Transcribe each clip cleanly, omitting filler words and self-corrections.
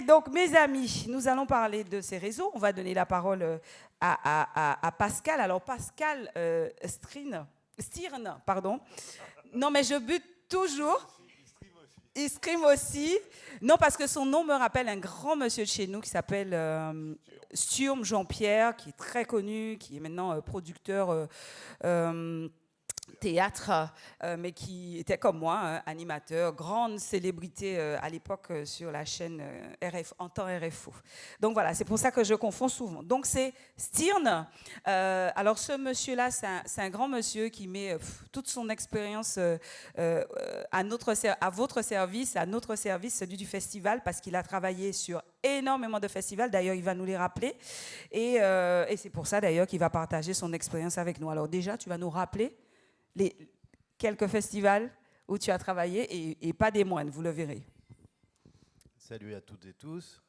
donc, mes amis, nous allons parler de ces réseaux. On va donner la parole à Pascal. Alors, Pascal Stirn, pardon. Non, mais je bute toujours. Il stream aussi. Non, parce que son nom me rappelle un grand monsieur de chez nous qui s'appelle Sturm Jean-Pierre, qui est très connu, qui est maintenant producteur théâtre, mais qui était comme moi, animateur, grande célébrité à l'époque sur la chaîne RF, en temps RFO. Donc voilà, c'est pour ça que je confonds souvent. Donc c'est Stirn. Alors ce monsieur-là, c'est un grand monsieur qui met toute son expérience à votre service, à notre service, celui du festival, parce qu'il a travaillé sur énormément de festivals. D'ailleurs, il va nous les rappeler. Et c'est pour ça, d'ailleurs, qu'il va partager son expérience avec nous. Alors déjà, tu vas nous rappeler quelques festivals où tu as travaillé et pas des moindres, vous le verrez. Salut à toutes et tous.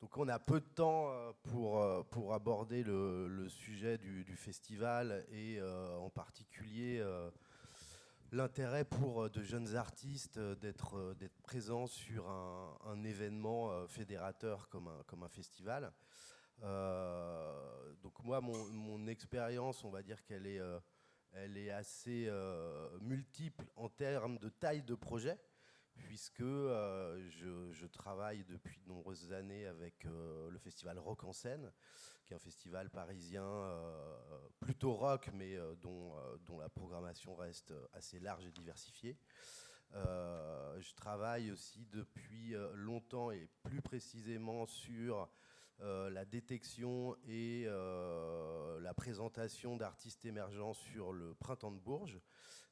Donc on a peu de temps pour aborder le sujet du festival et en particulier l'intérêt pour de jeunes artistes d'être présents sur un événement fédérateur comme un festival. Donc moi, mon expérience, on va dire qu'elle est assez multiple en termes de taille de projet, puisque je travaille depuis de nombreuses années avec le festival Rock en Seine, qui est un festival parisien plutôt rock, mais dont la programmation reste assez large et diversifiée. Je travaille aussi depuis longtemps et plus précisément sur la détection et la présentation d'artistes émergents sur le Printemps de Bourges,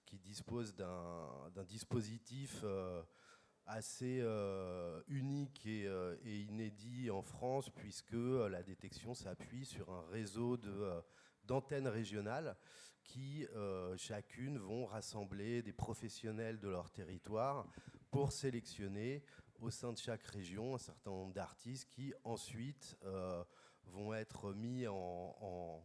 qui dispose d'un dispositif assez unique et inédit en France, puisque la détection s'appuie sur un réseau d'antennes régionales qui, chacune, vont rassembler des professionnels de leur territoire pour sélectionner au sein de chaque région un certain nombre d'artistes qui ensuite vont être mis en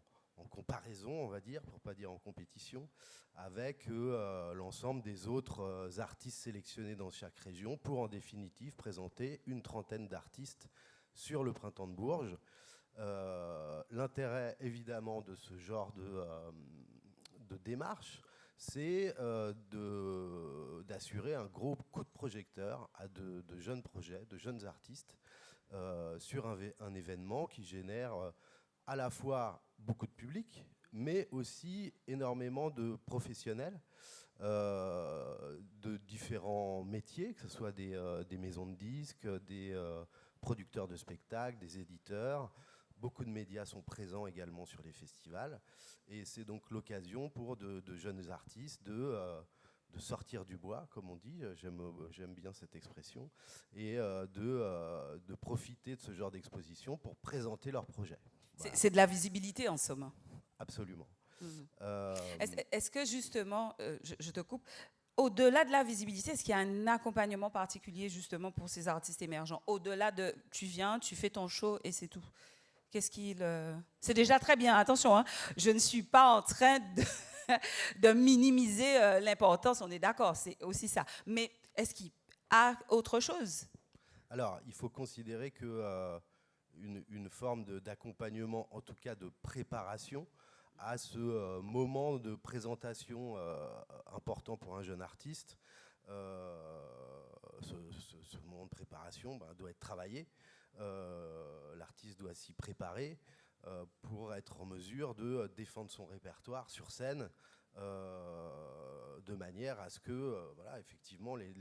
comparaison, on va dire, pour ne pas dire en compétition, avec l'ensemble des autres artistes sélectionnés dans chaque région pour en définitive présenter une trentaine d'artistes sur le Printemps de Bourges. L'intérêt évidemment de ce genre de démarche, c'est d'assurer un gros coup de projecteur à de jeunes projets, de jeunes artistes sur un événement qui génère à la fois beaucoup de public, mais aussi énormément de professionnels de différents métiers, que ce soit des maisons de disques, des producteurs de spectacles, des éditeurs. Beaucoup de médias sont présents également sur les festivals. Et c'est donc l'occasion pour de jeunes artistes de sortir du bois, comme on dit, j'aime bien cette expression, et de profiter de ce genre d'exposition pour présenter leurs projets. Voilà. C'est de la visibilité en somme. Absolument. Est-ce que justement, je te coupe, au-delà de la visibilité, est-ce qu'il y a un accompagnement particulier justement pour ces artistes émergents? Au-delà de tu viens, tu fais ton show et c'est tout. C'est déjà très bien, attention, hein, je ne suis pas en train de minimiser l'importance, on est d'accord, c'est aussi ça. Mais est-ce qu'il y a autre chose? Alors, il faut considérer que une forme d'accompagnement, en tout cas de préparation, à ce moment de présentation important pour un jeune artiste. Ce moment de préparation doit être travaillé. L'artiste doit s'y préparer pour être en mesure de défendre son répertoire sur scène de manière à ce que voilà, effectivement les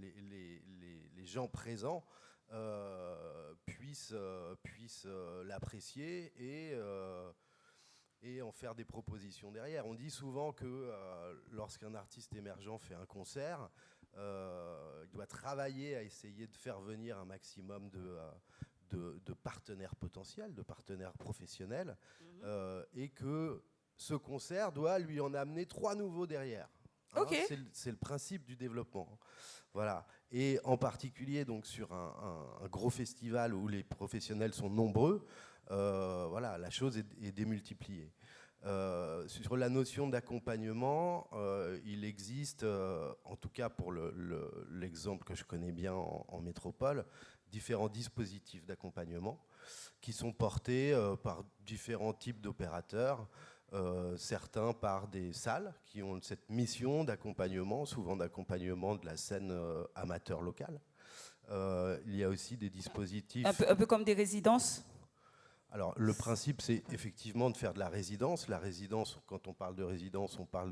gens présents puissent l'apprécier et en faire des propositions derrière. On dit souvent que lorsqu'un artiste émergent fait un concert, il doit travailler à essayer de faire venir un maximum de partenaires potentiels, de partenaires professionnels, et que ce concert doit lui en amener 3 nouveaux derrière. Hein, okay. C'est le principe du développement. Voilà. Et en particulier donc, sur un gros festival où les professionnels sont nombreux, voilà, la chose est démultipliée. Sur la notion d'accompagnement, il existe, en tout cas pour l'exemple que je connais bien en métropole, différents dispositifs d'accompagnement qui sont portés par différents types d'opérateurs, certains par des salles qui ont cette mission d'accompagnement, souvent d'accompagnement de la scène amateur locale. Il y a aussi des dispositifs... Un peu comme des résidences ? Alors, le principe, c'est effectivement de faire de la résidence. La résidence, quand on parle de résidence, on parle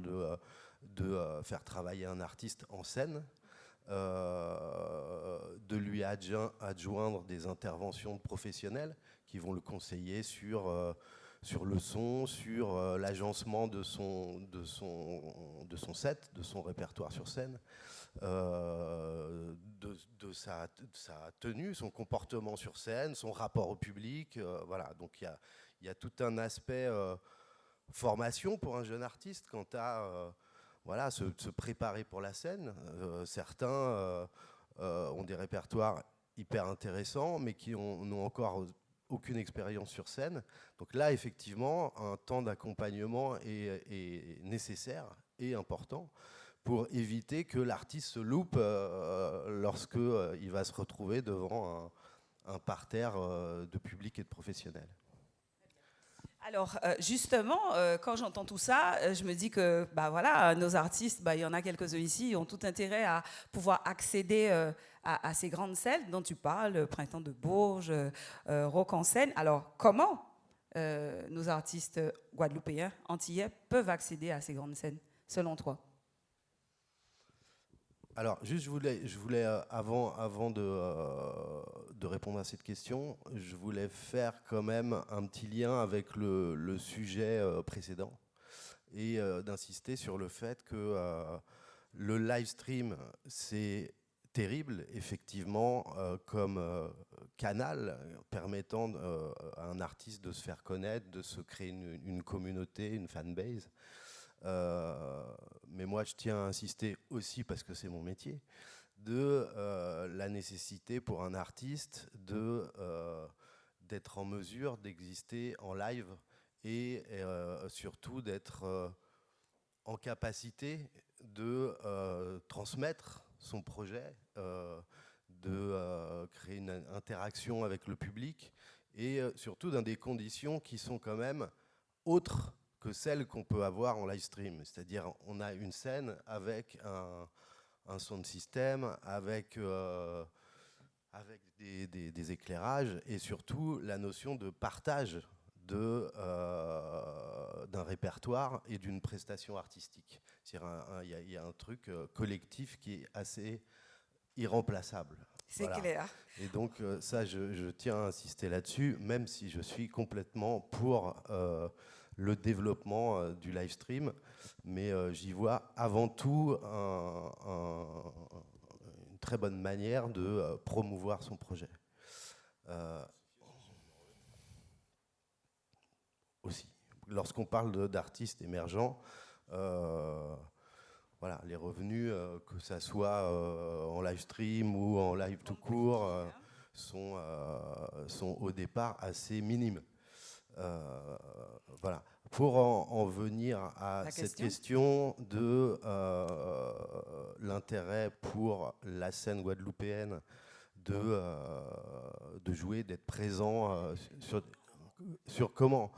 de faire travailler un artiste en scène, de lui adjoindre des interventions de professionnels qui vont le conseiller sur le son, sur l'agencement de son set, de son répertoire sur scène, de sa tenue, son comportement sur scène, son rapport au public. Voilà. Donc il y a tout un aspect formation pour un jeune artiste quant à voilà, se préparer pour la scène. Certains ont des répertoires hyper intéressants, mais qui n'ont encore aucune expérience sur scène. Donc là, effectivement, un temps d'accompagnement est nécessaire et important pour éviter que l'artiste se loupe lorsqu'il va se retrouver devant un parterre de public et de professionnels. Alors, justement, quand j'entends tout ça, je me dis que voilà, nos artistes, il y en a quelques-uns ici, ont tout intérêt à pouvoir accéder à ces grandes scènes dont tu parles, Printemps de Bourges, Rock en scène. Alors, comment nos artistes guadeloupéens, antillais, peuvent accéder à ces grandes scènes, selon toi ? Alors, juste, je voulais avant de répondre à cette question, je voulais faire quand même un petit lien avec le sujet précédent et d'insister sur le fait que le live stream, c'est terrible, effectivement, comme canal permettant à un artiste de se faire connaître, de se créer une communauté, une fanbase. Mais moi, je tiens à insister aussi, parce que c'est mon métier, de la nécessité pour un artiste d'être en mesure d'exister en live et surtout d'être en capacité de transmettre son projet, de créer une interaction avec le public et surtout dans des conditions qui sont quand même autres que celles qu'on peut avoir en live stream. C'est-à-dire on a une scène avec un sound system, avec des éclairages et surtout la notion de partage d'un répertoire et d'une prestation artistique. Il y a un truc collectif qui est assez irremplaçable. C'est clair. Et donc ça, je tiens à insister là-dessus, même si je suis complètement pour le développement du live stream, mais j'y vois avant tout une très bonne manière de promouvoir son projet. Aussi, lorsqu'on parle d'artistes émergents, voilà, les revenus, que ça soit en live stream ou en live tout court, sont au départ assez minimes. Voilà. Pour en venir à cette question de l'intérêt pour la scène guadeloupéenne de jouer, d'être présent sur comment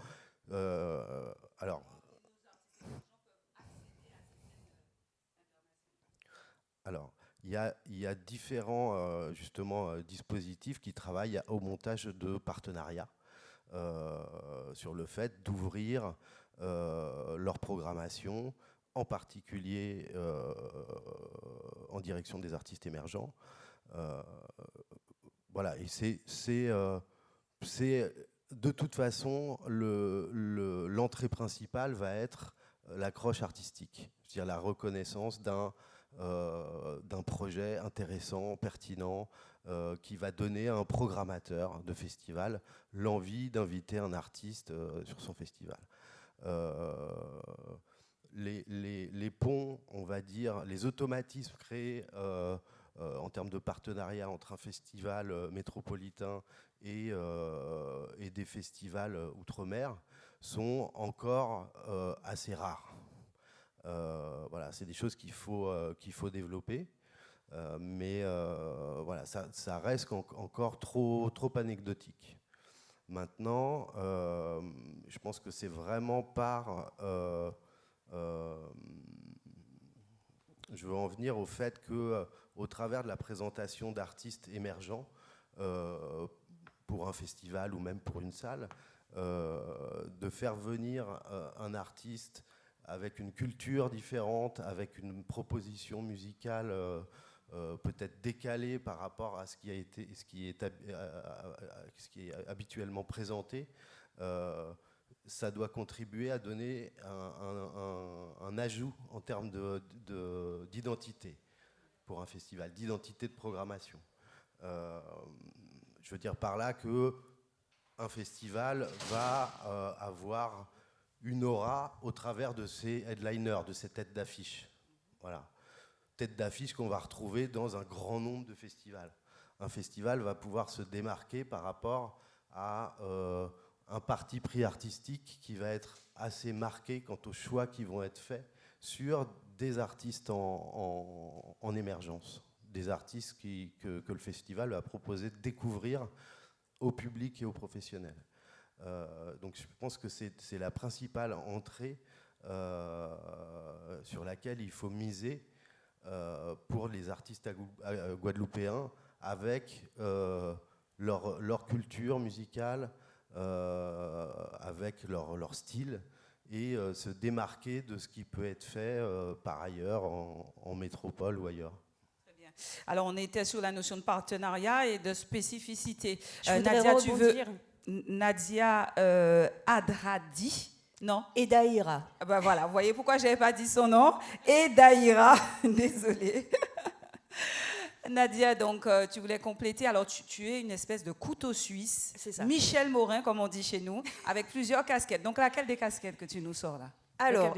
alors, il y a différents justement dispositifs qui travaillent au montage de partenariats sur le fait d'ouvrir leur programmation, en particulier en direction des artistes émergents. Voilà, et c'est de toute façon l'entrée principale va être l'accroche artistique, c'est-à-dire la reconnaissance d'un projet intéressant, pertinent, qui va donner à un programmateur de festival l'envie d'inviter un artiste sur son festival. Les ponts, on va dire, les automatismes créés en termes de partenariat entre un festival métropolitain et des festivals outre-mer sont encore assez rares. Voilà, c'est des choses qu'il faut développer, mais voilà, ça reste encore trop anecdotique. Maintenant, je pense que c'est vraiment je veux en venir au fait que, au travers de la présentation d'artistes émergents, pour un festival ou même pour une salle, de faire venir un artiste avec une culture différente, avec une proposition musicale peut-être décalée par rapport à ce qui est habituellement présenté, ça doit contribuer à donner un ajout en termes d'identité pour un festival, d'identité de programmation. Je veux dire par là que un festival va avoir une aura au travers de ses headliners, de ses têtes d'affiche. Voilà. Têtes d'affiche qu'on va retrouver dans un grand nombre de festivals. Un festival va pouvoir se démarquer par rapport à un parti pris artistique qui va être assez marqué quant aux choix qui vont être faits sur des artistes en émergence, des artistes que le festival va proposer de découvrir au public et aux professionnels. Donc je pense que c'est la principale entrée sur laquelle il faut miser pour les artistes guadeloupéens avec leur culture musicale, avec leur style, et se démarquer de ce qui peut être fait par ailleurs en métropole ou ailleurs. Très bien. Alors on était sur la notion de partenariat et de spécificité. Nadia, tu veux Nadia Adradi. Non. Edaïra. Ben voilà, vous voyez pourquoi je n'avais pas dit son nom. Edaïra, désolée. Nadia, donc tu voulais compléter. Alors tu es une espèce de couteau suisse. C'est ça. Michel Morin, comme on dit chez nous, avec plusieurs casquettes. Donc laquelle des casquettes que tu nous sors là? Alors,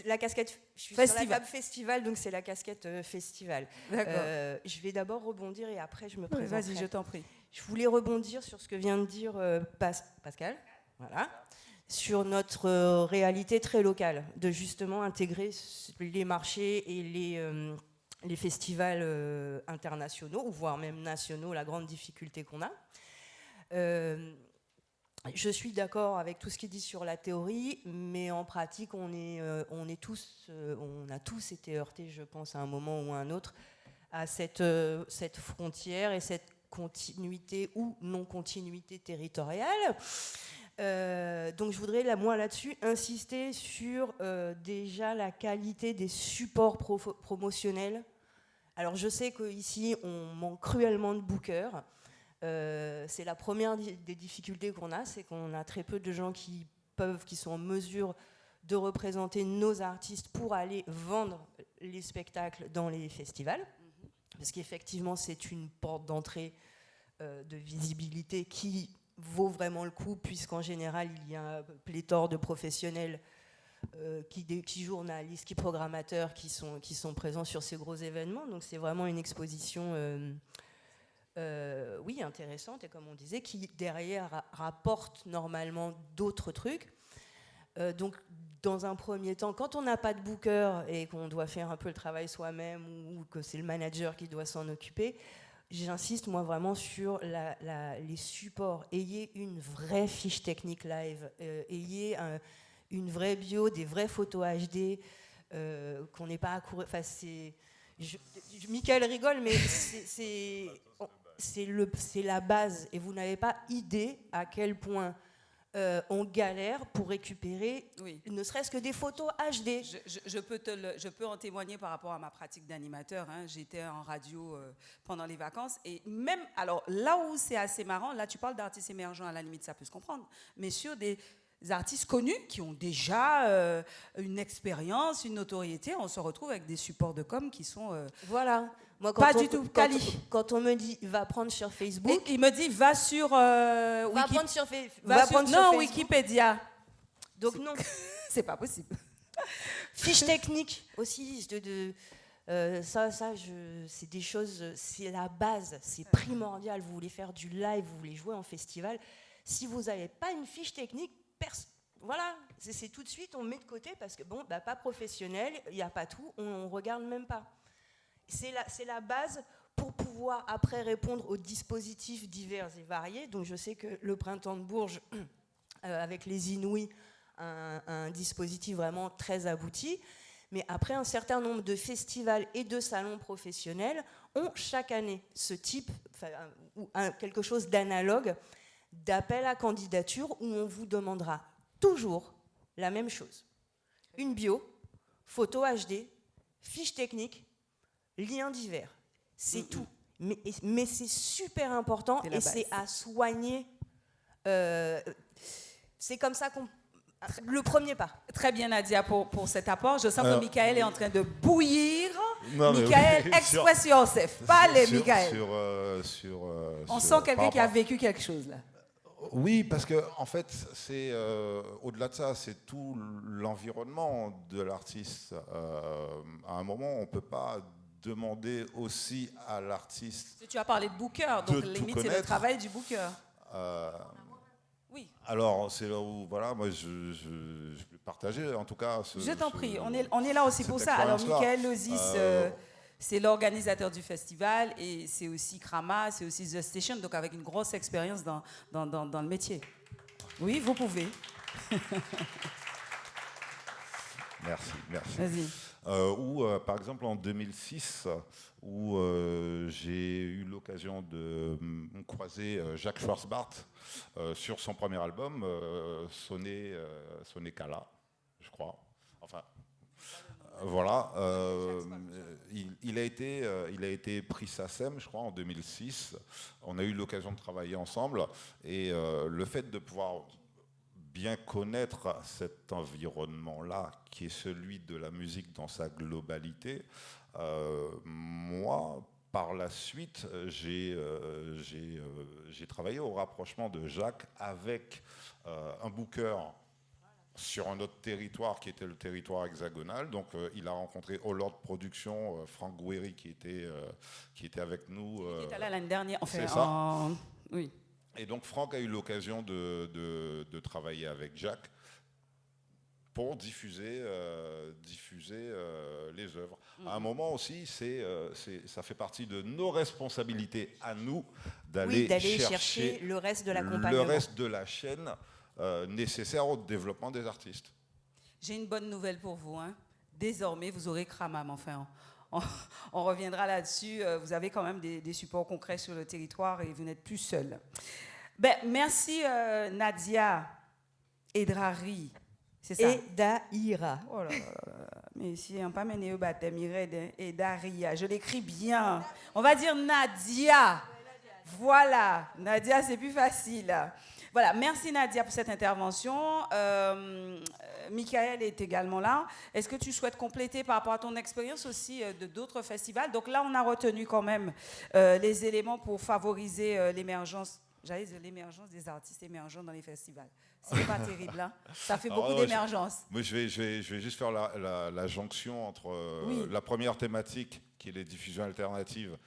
la casquette, je suis sur la table festival, donc c'est la casquette festival. D'accord. Je vais d'abord rebondir et après je me présenterai. Vas-y, je t'en prie. Je voulais rebondir sur ce que vient de dire Pascal, voilà, sur notre réalité très locale, de justement intégrer les marchés et les festivals internationaux, ou voire même nationaux, la grande difficulté qu'on a. Je suis d'accord avec tout ce qui est dit sur la théorie, mais en pratique, on a tous été heurtés, je pense, à un moment ou à un autre, à cette frontière et cette continuité ou non-continuité territoriale. Donc je voudrais, moi là-dessus, insister sur déjà la qualité des supports promotionnels. Alors je sais qu'ici, on manque cruellement de bookers. C'est la première des difficultés qu'on a, c'est qu'on a très peu de gens qui sont en mesure de représenter nos artistes pour aller vendre les spectacles dans les festivals. Parce qu'effectivement, c'est une porte d'entrée de visibilité qui vaut vraiment le coup, puisqu'en général, il y a pléthore de professionnels, qui journalistes, qui programmateurs, qui sont présents sur ces gros événements. Donc c'est vraiment une exposition oui, intéressante, et comme on disait, qui derrière rapporte normalement d'autres trucs. Donc dans un premier temps, quand on n'a pas de booker et qu'on doit faire un peu le travail soi-même, ou que c'est le manager qui doit s'en occuper, j'insiste moi vraiment sur les supports. Ayez une vraie fiche technique live, ayez une vraie bio, des vraies photos HD, qu'on n'ait pas à courir. Enfin, Michael rigole, mais c'est la base, et vous n'avez pas idée à quel point on galère pour récupérer, oui, ne serait-ce que des photos HD. Je peux en témoigner par rapport à ma pratique d'animateur. Hein. J'étais en radio pendant les vacances, et même, alors là où c'est assez marrant, là tu parles d'artistes émergents, à la limite ça peut se comprendre, mais sur des artistes connus qui ont déjà une expérience, une notoriété, on se retrouve avec des supports de com qui sont voilà. Moi, pas du tout quali. Quand on me dit va prendre sur Facebook, il me dit va sur prendre sur Facebook. Wikipédia. Donc non, c'est pas possible. Fiche technique aussi c'est des choses, c'est la base, c'est primordial. Vous voulez faire du live, vous voulez jouer en festival, si vous n'avez pas une fiche technique, voilà, c'est tout de suite, on met de côté parce que, bon, pas professionnel, il n'y a pas tout, on ne regarde même pas. C'est la base pour pouvoir après répondre aux dispositifs divers et variés. Donc je sais que le Printemps de Bourges, avec les Inouïs, un dispositif vraiment très abouti. Mais après, un certain nombre de festivals et de salons professionnels ont chaque année ce type, ou quelque chose d'analogue, d'appel à candidature où on vous demandera toujours la même chose. Une bio, photo HD, fiche technique, liens divers. C'est tout. Mais c'est super important et c'est à soigner. C'est comme ça qu'on... Le premier pas. Très bien, Nadia, pour cet apport. Je sens que Michael est en train de bouillir. Non, Michael, oui, express yourself. Parlez, Michael. On sent quelqu'un qui a vécu quelque chose, là. Oui, parce que en fait, c'est au-delà de ça, c'est tout l'environnement de l'artiste. À un moment, on ne peut pas demander aussi à l'artiste. Tu as parlé de booker, donc limite c'est le travail du booker. Oui. Alors, c'est là où, voilà, moi, je peux partager, en tout cas. Je t'en prie, on est là aussi pour ça. Alors, Michael Lozis, c'est l'organisateur du festival et c'est aussi Krama, c'est aussi The Station, donc avec une grosse expérience dans le métier. Oui, vous pouvez. Merci. Vas-y. Par exemple, en 2006, où j'ai eu l'occasion de croiser Jacques Schwarzbart sur son premier album, Sonné Kala, je crois. Enfin, voilà. Il a été prix SACEM, je crois, en 2006. On a eu l'occasion de travailler ensemble. Et le fait de pouvoir bien connaître cet environnement-là, qui est celui de la musique dans sa globalité, moi, par la suite, j'ai travaillé au rapprochement de Jacques avec un booker sur un autre territoire qui était le territoire hexagonal. Donc il a rencontré Hollande Productions, Franck Gouéry qui était avec nous. Il était là l'année dernière. C'est ça. Oui. Et donc Franck a eu l'occasion de travailler avec Jacques pour diffuser les œuvres. À un moment aussi, ça fait partie de nos responsabilités à nous d'aller chercher le reste de l'accompagnement. Le reste de la chaîne nécessaire au développement des artistes. J'ai une bonne nouvelle pour vous. Hein. Désormais, vous aurez Kramam. Enfin, on reviendra là-dessus. Vous avez quand même des supports concrets sur le territoire et vous n'êtes plus seul. Ben, merci Nadia Edrari. C'est ça? Edaïra. Oh là là là. Mais si on pas mené au baptême, Edaria. Je l'écris bien. On va dire Nadia. Voilà. Nadia, c'est plus facile. Voilà, merci Nadia pour cette intervention. Michael est également là. Est-ce que tu souhaites compléter par rapport à ton expérience aussi de d'autres festivals? Donc là, on a retenu quand même les éléments pour favoriser l'émergence. J'allais dire l'émergence des artistes émergents dans les festivals. C'est pas terrible, hein? Ça fait beaucoup d'émergence. Moi, je vais juste faire la jonction entre la première thématique, qui est les diffusions alternatives,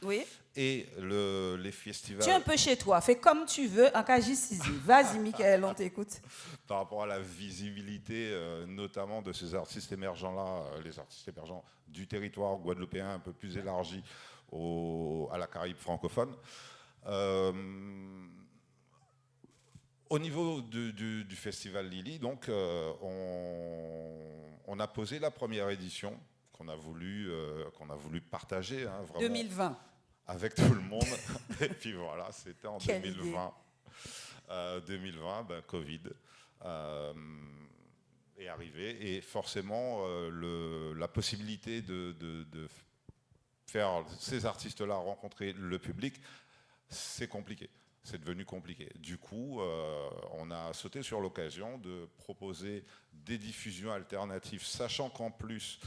et les festivals. Tu es un peu chez toi, fais comme tu veux, en cas JCZ. Vas-y, Michael, on t'écoute. Par rapport à la visibilité, notamment de ces artistes émergents-là, les artistes émergents du territoire guadeloupéen un peu plus élargi à la Caraïbe francophone. Au niveau du festival Lili, donc, on a posé la première édition qu'on a voulu partager. Hein, vraiment, 2020. Avec tout le monde. Et puis voilà, c'était en Quelle 2020. 2020, Covid est arrivé. Et forcément, la possibilité de faire ces artistes-là rencontrer le public, c'est compliqué. C'est devenu compliqué. Du coup, on a sauté sur l'occasion de proposer des diffusions alternatives, sachant qu'en plus,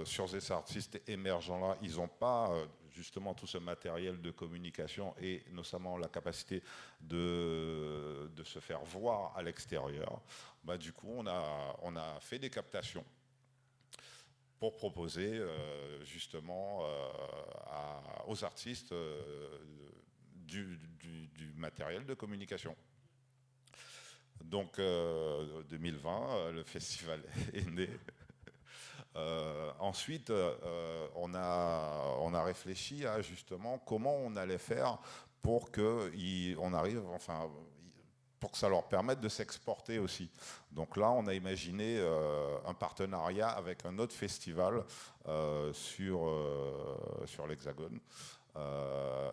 sur ces artistes émergents-là, ils n'ont pas justement tout ce matériel de communication et notamment la capacité de se faire voir à l'extérieur. Du coup, on a fait des captations pour proposer justement aux artistes du matériel de communication. Donc 2020, le festival est né. Ensuite, on a réfléchi à justement comment on allait faire pour qu'on arrive, enfin, pour que ça leur permette de s'exporter aussi. Donc là, on a imaginé un partenariat avec un autre festival sur l'Hexagone.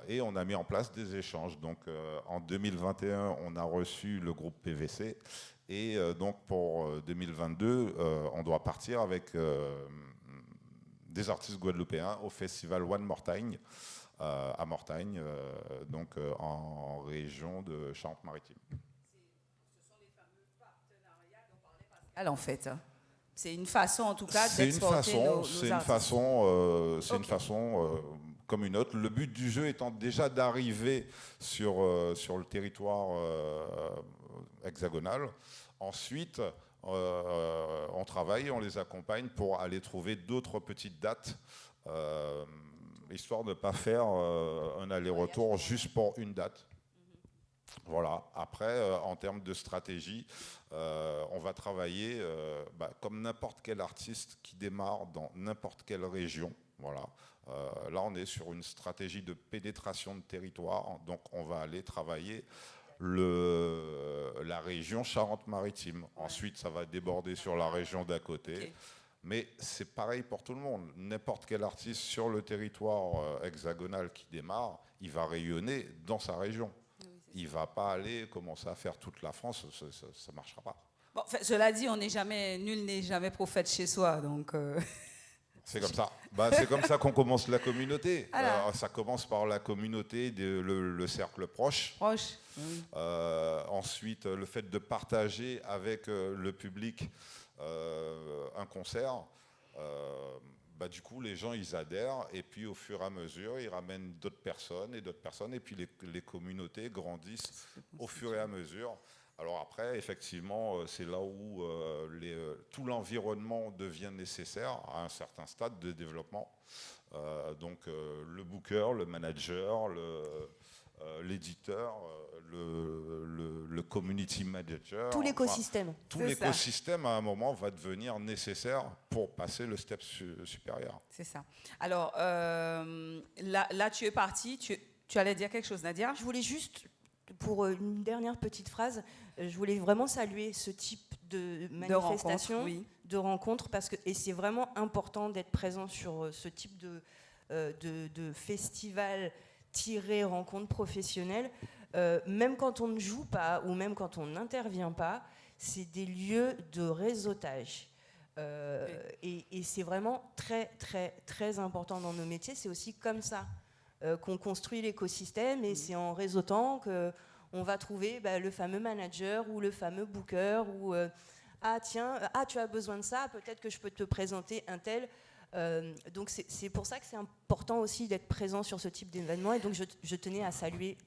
Et on a mis en place des échanges. Donc en 2021, on a reçu le groupe PVC. Et donc pour 2022, on doit partir avec des artistes guadeloupéens au festival One More Time à Mortagne, donc en région de Charente-Maritime. Ce sont les fameux partenariats dont parlait Pascal, en fait. C'est une façon, en tout cas, d'exporter nos artistes. C'est une façon comme une autre. Le but du jeu étant déjà d'arriver sur le territoire hexagonal. Ensuite, on travaille, on les accompagne pour aller trouver d'autres petites dates, histoire de ne pas faire un aller-retour juste pour une date. Voilà. Après, en termes de stratégie, on va travailler comme n'importe quel artiste qui démarre dans n'importe quelle région. Voilà. Là, on est sur une stratégie de pénétration de territoire. Donc, on va aller travailler la région Charente-Maritime. Ouais. Ensuite, ça va déborder sur la région d'à côté. Okay. Mais c'est pareil pour tout le monde. N'importe quel artiste sur le territoire hexagonal qui démarre, il va rayonner dans sa région. Il ne va pas aller commencer à faire toute la France, ça ne marchera pas. Bon, cela dit, nul n'est jamais prophète chez soi, donc... C'est comme ça. C'est comme ça qu'on commence la communauté. Ça commence par la communauté, le cercle proche. Oui. Ensuite, le fait de partager avec le public un concert. Du coup, les gens, ils adhèrent. Et puis, au fur et à mesure, ils ramènent d'autres personnes. Et puis, les communautés grandissent au fur et à mesure. Alors après, effectivement, c'est là où tout l'environnement devient nécessaire à un certain stade de développement. Donc le booker, le manager, l'éditeur, le community manager. Tout l'écosystème. Tout l'écosystème, à un moment, va devenir nécessaire pour passer le step supérieur. C'est ça. Alors, là, tu es parti. Tu allais dire quelque chose, Nadia ? Je voulais juste... Pour une dernière petite phrase, je voulais vraiment saluer ce type de manifestation, de rencontre, parce que et c'est vraiment important d'être présent sur ce type de festival-rencontre professionnelle. Même quand on ne joue pas ou même quand on n'intervient pas, c'est des lieux de réseautage. Et c'est vraiment très, très, très important dans nos métiers. C'est aussi comme ça qu'on construit l'écosystème, et c'est en réseautant qu'on va trouver le fameux manager ou le fameux booker ou tu as besoin de ça, peut-être que je peux te présenter un tel. Donc c'est pour ça que c'est important aussi d'être présent sur ce type d'événement, et donc je tenais à saluer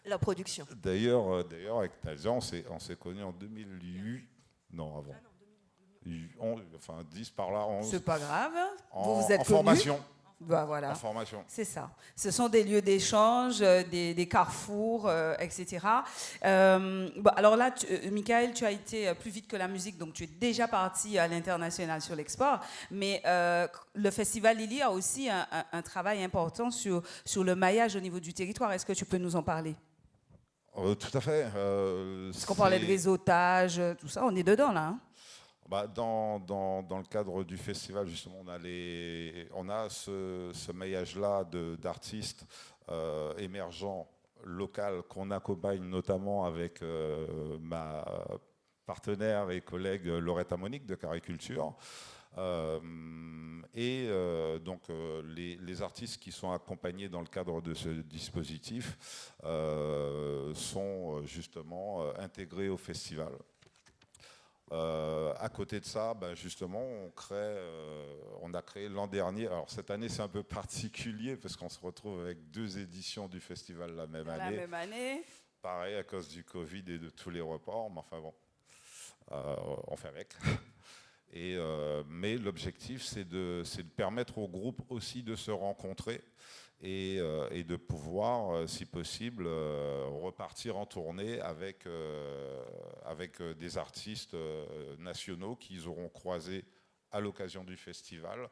la production. D'ailleurs avec Nadia, on s'est connus en 2008, non avant. 10 par là. 11. C'est pas grave, vous êtes en formation. Voilà. En formation. C'est ça. Ce sont des lieux d'échange, des carrefours, etc. Alors là, Michael, tu as été plus vite que la musique, donc tu es déjà parti à l'international sur l'export. Mais le Festival Lily a aussi un travail important sur le maillage au niveau du territoire. Est-ce que tu peux nous en parler ? Tout à fait. Parce qu'on parlait de réseautage, tout ça, on est dedans là. Hein. Dans le cadre du festival, justement, on a ce maillage-là d'artistes émergents locaux qu'on accompagne notamment avec ma partenaire et collègue Lauretta Monique de Cariculture. Donc les artistes qui sont accompagnés dans le cadre de ce dispositif sont justement intégrés au festival. À côté de ça, justement, on a créé l'an dernier. Alors cette année, c'est un peu particulier parce qu'on se retrouve avec 2 éditions du festival la même année. Pareil, à cause du Covid et de tous les reports, mais enfin bon, on fait avec. Mais l'objectif, c'est de permettre au groupe aussi de se rencontrer et de pouvoir, si possible, repartir en tournée avec des artistes nationaux qu'ils auront croisés à l'occasion du festival,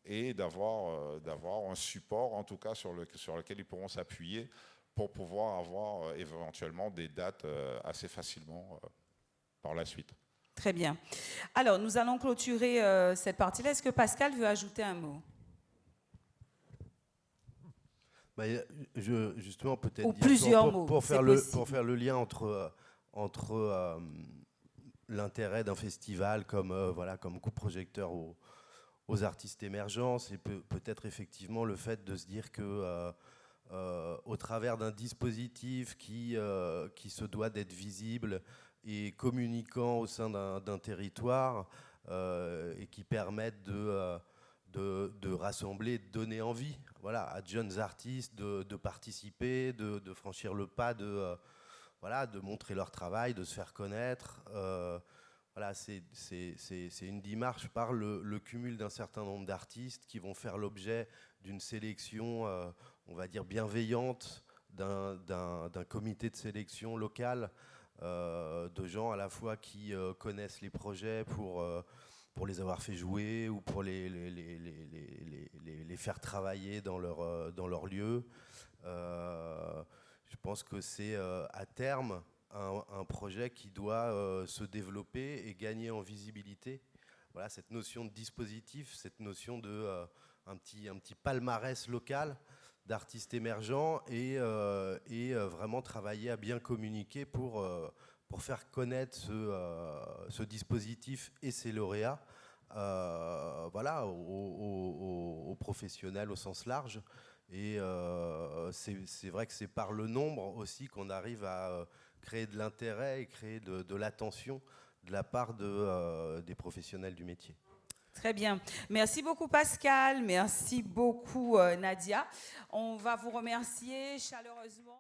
et d'avoir un support, en tout cas, sur lequel ils pourront s'appuyer pour pouvoir avoir éventuellement des dates assez facilement par la suite. Très bien. Alors, nous allons clôturer cette partie-là. Est-ce que Pascal veut ajouter un mot? Bah, justement, peut-être Ou plusieurs mots, pour faire possible. le lien entre l'intérêt d'un festival comme coup projecteur aux artistes émergents, c'est peut-être effectivement le fait de se dire que au travers d'un dispositif qui se doit d'être visible et communiquant au sein d'un territoire, et qui permettent de rassembler, de donner envie, voilà, à de jeunes artistes de participer, de franchir le pas, de montrer leur travail, de se faire connaître. Voilà, c'est une démarche par le cumul d'un certain nombre d'artistes qui vont faire l'objet d'une sélection, on va dire, bienveillante d'un comité de sélection local, de gens à la fois qui connaissent les projets pour les avoir fait jouer ou pour les faire travailler dans leur lieu. Je pense que c'est à terme un projet qui doit se développer et gagner en visibilité. Voilà, cette notion de dispositif, cette notion de un petit palmarès local d'artistes émergents et vraiment travailler à bien communiquer pour faire connaître ce dispositif et ses lauréats, aux professionnels au sens large. Et c'est vrai que c'est par le nombre aussi qu'on arrive à créer de l'intérêt et créer de l'attention de la part des professionnels du métier. Très bien. Merci beaucoup Pascal, merci beaucoup Nadia. On va vous remercier chaleureusement.